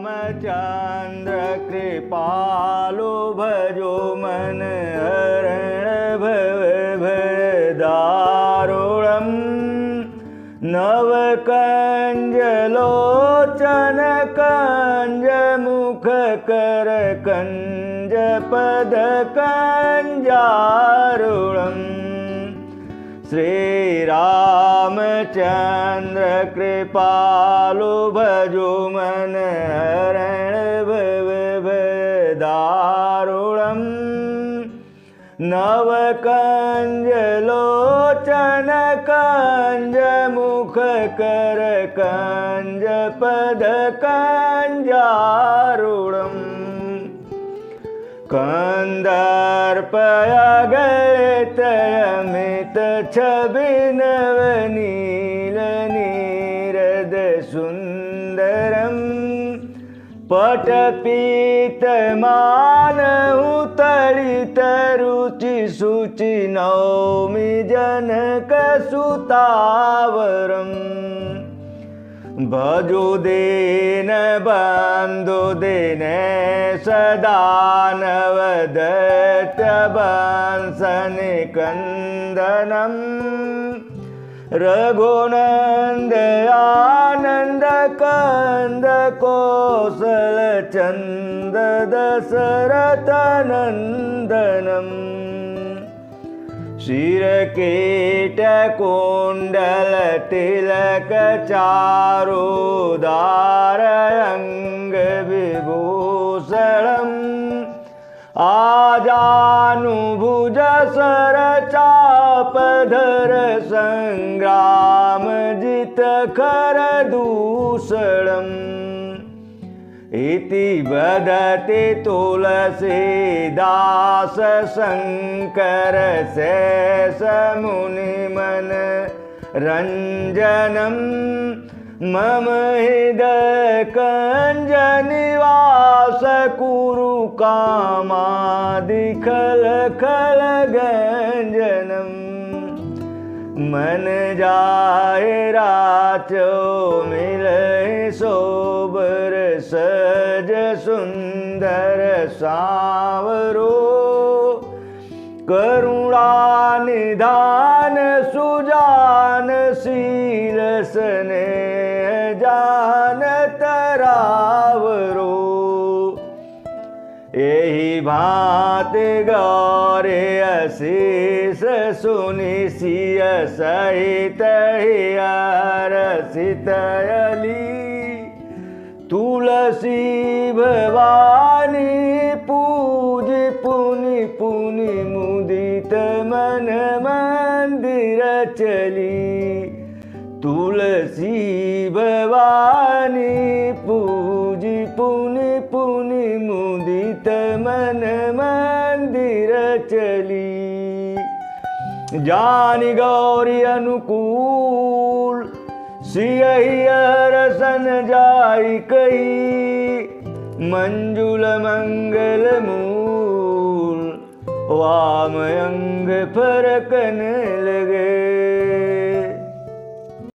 रामचंद्र कृपालु भजो मन हरण भव दारुणम् नव कंज लोचन कंज मुख कर कंज पद कंजारुणम् श्री रामचंद्र कृपालु भजो मन हरण भव दारुणम् नव कंज लोचन कंज मुख कर कंज पद कंजारुणम् कंदर्पयगलित अमित छबिन नील नीरद सुंदरम् पटपीतमान उतलित रुचि शुचि नौमि जनक सुतावरम् भजो दीन बंधु दिनेश दानवदत्त बंसन कंदनम् रघुनंद आनंद कंद कौशल चंद दशरथ नंदनम् शिरकीट कुंडल तिलक चारुदार अंग विभूषणम् आजानुभुज सर चापधर संग्राम जित खर दूषणम् इति वदति तुलसीदास शंकर शेष मुनिमन रंजनम् मम हृदय कंज निवास कुरु कामादि खल खल गंजनम् मन जाए राचो मिले सोबर सज सुंदर सांवरो करुणा निधान सुजान शील स्नेह जान तरावरो यही भांति गौरे अशीष सुनि सिय सहित हरसित अली तुलसी भवानी पूज पुनि पुनि मुदित मन मंदिर चली तुलसी भवानी पूजी पुनि पुनि मुदित मन मंदिर चली जानी गौरी अनुकूल सियहि रसन जाई कही मंजुल मंगल मूल वाम अंग फरकन लगे